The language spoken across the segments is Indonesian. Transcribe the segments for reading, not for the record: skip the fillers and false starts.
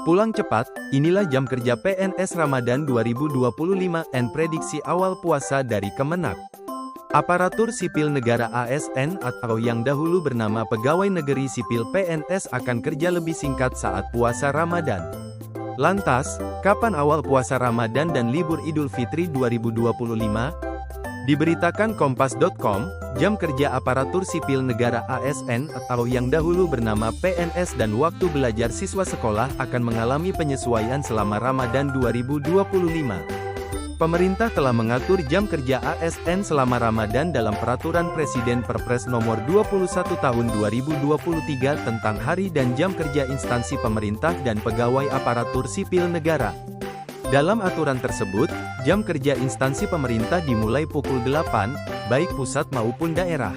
Pulang cepat, inilah jam kerja PNS Ramadan 2025 dan prediksi awal puasa dari Kemenak. Aparatur Sipil Negara ASN atau yang dahulu bernama Pegawai Negeri Sipil PNS akan kerja lebih singkat saat puasa Ramadan. Lantas, kapan awal puasa Ramadan dan libur Idul Fitri 2025? Diberitakan Kompas.com, jam kerja aparatur sipil negara ASN atau yang dahulu bernama PNS dan waktu belajar siswa sekolah akan mengalami penyesuaian selama Ramadan 2025. Pemerintah telah mengatur jam kerja ASN selama Ramadan dalam Peraturan Presiden Perpres Nomor 21 Tahun 2023 tentang hari dan jam kerja instansi pemerintah dan pegawai aparatur sipil negara. Dalam aturan tersebut, jam kerja instansi pemerintah dimulai pukul 8, baik pusat maupun daerah.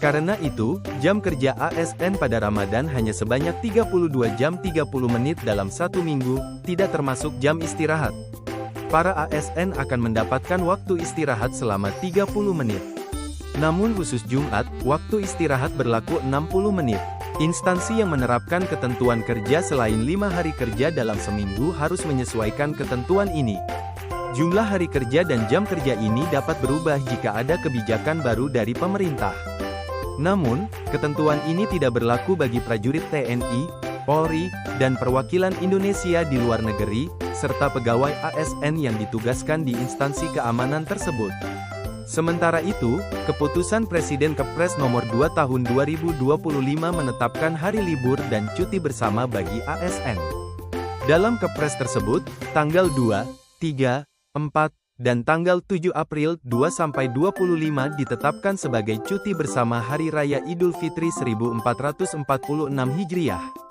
Karena itu, jam kerja ASN pada Ramadan hanya sebanyak 32 jam 30 menit dalam satu minggu, tidak termasuk jam istirahat. Para ASN akan mendapatkan waktu istirahat selama 30 menit. Namun khusus Jumat, waktu istirahat berlaku 60 menit. Instansi yang menerapkan ketentuan kerja selain 5 hari kerja dalam seminggu harus menyesuaikan ketentuan ini. Jumlah hari kerja dan jam kerja ini dapat berubah jika ada kebijakan baru dari pemerintah. Namun, ketentuan ini tidak berlaku bagi prajurit TNI, Polri, dan perwakilan Indonesia di luar negeri, serta pegawai ASN yang ditugaskan di instansi keamanan tersebut. Sementara itu, keputusan Presiden Kepres Nomor 2 Tahun 2025 menetapkan hari libur dan cuti bersama bagi ASN. Dalam Kepres tersebut, tanggal 2, 3, 4, dan tanggal 7 April 2-25 ditetapkan sebagai cuti bersama Hari Raya Idul Fitri 1446 Hijriah.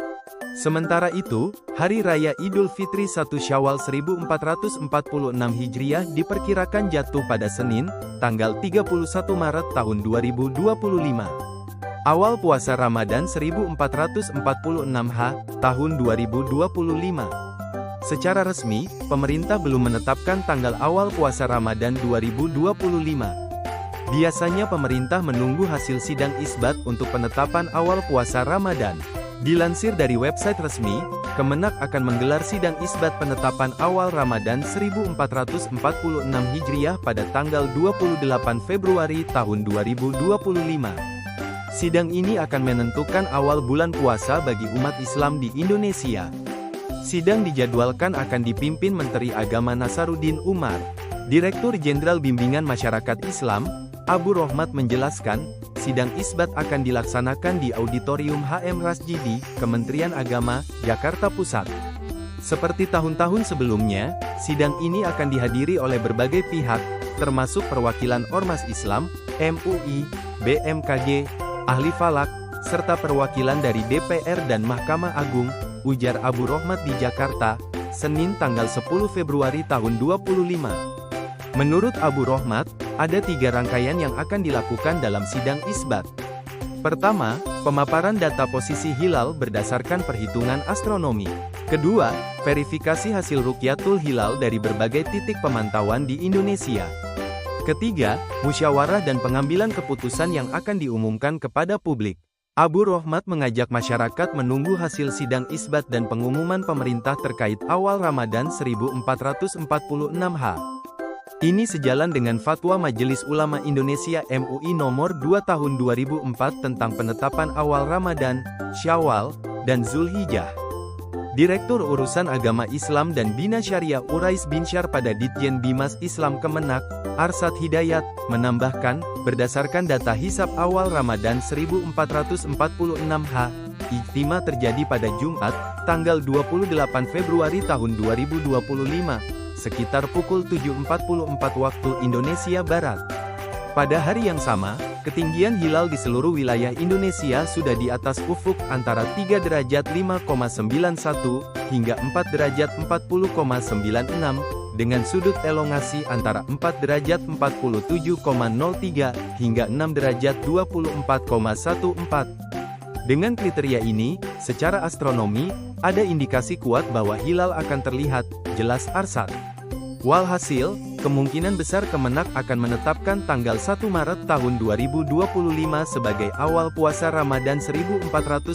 Sementara itu, Hari Raya Idul Fitri 1 Syawal 1446 Hijriah diperkirakan jatuh pada Senin, tanggal 31 Maret tahun 2025. Awal puasa Ramadan 1446 tahun 2025. Secara resmi, pemerintah belum menetapkan tanggal awal puasa Ramadan 2025. Biasanya pemerintah menunggu hasil sidang isbat untuk penetapan awal puasa Ramadan. Dilansir dari website resmi, Kemenak akan menggelar sidang isbat penetapan awal Ramadan 1446 Hijriah pada tanggal 28 Februari tahun 2025. Sidang ini akan menentukan awal bulan puasa bagi umat Islam di Indonesia. Sidang dijadwalkan akan dipimpin Menteri Agama Nasaruddin Umar. Direktur Jenderal Bimbingan Masyarakat Islam, Abu Rohmat menjelaskan, sidang isbat akan dilaksanakan di Auditorium HM Rasjidi, Kementerian Agama, Jakarta Pusat. Seperti tahun-tahun sebelumnya, sidang ini akan dihadiri oleh berbagai pihak, termasuk perwakilan Ormas Islam, MUI, BMKG, ahli falak, serta perwakilan dari DPR dan Mahkamah Agung, ujar Abu Rohmat di Jakarta, Senin tanggal 10 Februari tahun 2025. Menurut Abu Rohmat, ada 3 rangkaian yang akan dilakukan dalam sidang isbat. Pertama, pemaparan data posisi hilal berdasarkan perhitungan astronomi. Kedua, verifikasi hasil rukyatul hilal dari berbagai titik pemantauan di Indonesia. Ketiga, musyawarah dan pengambilan keputusan yang akan diumumkan kepada publik. Abu Rohmat mengajak masyarakat menunggu hasil sidang isbat dan pengumuman pemerintah terkait awal Ramadan 1446 Ini sejalan dengan Fatwa Majelis Ulama Indonesia MUI Nomor 2 Tahun 2004 tentang penetapan awal Ramadan, Syawal, dan Zulhijjah. Direktur Urusan Agama Islam dan Bina Syariah Urais Binsyar pada Ditjen Bimas Islam Kemenak, Arsad Hidayat, menambahkan, berdasarkan data hisab awal Ramadan 1446 ijtima terjadi pada Jumat, tanggal 28 Februari tahun 2025. Sekitar pukul 7.44 waktu Indonesia Barat. Pada hari yang sama, ketinggian hilal di seluruh wilayah Indonesia sudah di atas ufuk antara 3 derajat 5,91 hingga 4 derajat 40,96, dengan sudut elongasi antara 4 derajat 47,03 hingga 6 derajat 24,14. Dengan kriteria ini, secara astronomi, ada indikasi kuat bahwa hilal akan terlihat, jelas Arsad. Walhasil, kemungkinan besar Kemenak akan menetapkan tanggal 1 Maret tahun 2025 sebagai awal puasa Ramadan 1446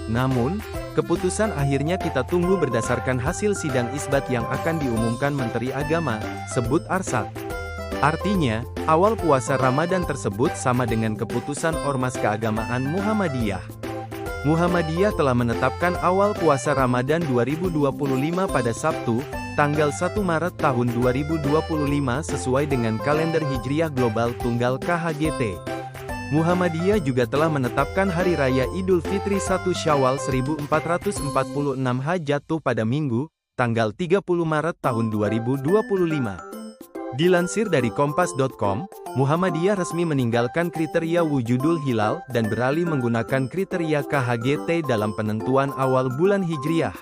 Namun, Keputusan akhirnya kita tunggu berdasarkan hasil sidang isbat yang akan diumumkan Menteri Agama, sebut Arsyad. Artinya, awal puasa Ramadan tersebut sama dengan keputusan Ormas Keagamaan Muhammadiyah. Muhammadiyah telah menetapkan awal puasa Ramadan 2025 pada Sabtu, tanggal 1 Maret tahun 2025 sesuai dengan kalender Hijriah Global Tunggal KHGT. Muhammadiyah juga telah menetapkan Hari Raya Idul Fitri 1 Syawal 1446 H jatuh pada Minggu, tanggal 30 Maret tahun 2025. Dilansir dari Kompas.com, Muhammadiyah resmi meninggalkan kriteria wujudul hilal dan beralih menggunakan kriteria KHGT dalam penentuan awal bulan Hijriah.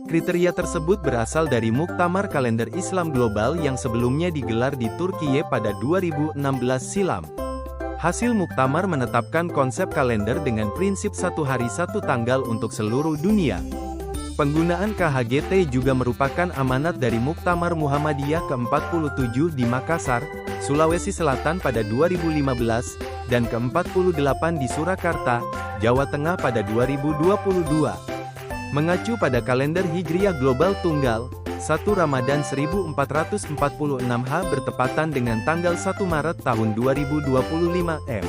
Kriteria tersebut berasal dari Muktamar Kalender Islam Global yang sebelumnya digelar di Turkiye pada 2016 silam. Hasil muktamar menetapkan konsep kalender dengan prinsip satu hari satu tanggal untuk seluruh dunia. Penggunaan KHGT juga merupakan amanat dari Muktamar Muhammadiyah ke-47 di Makassar, Sulawesi Selatan pada 2015, dan ke-48 di Surakarta, Jawa Tengah pada 2022. Mengacu pada kalender Hijriah Global Tunggal, 1 Ramadan 1446 H bertepatan dengan tanggal 1 Maret tahun 2025 M.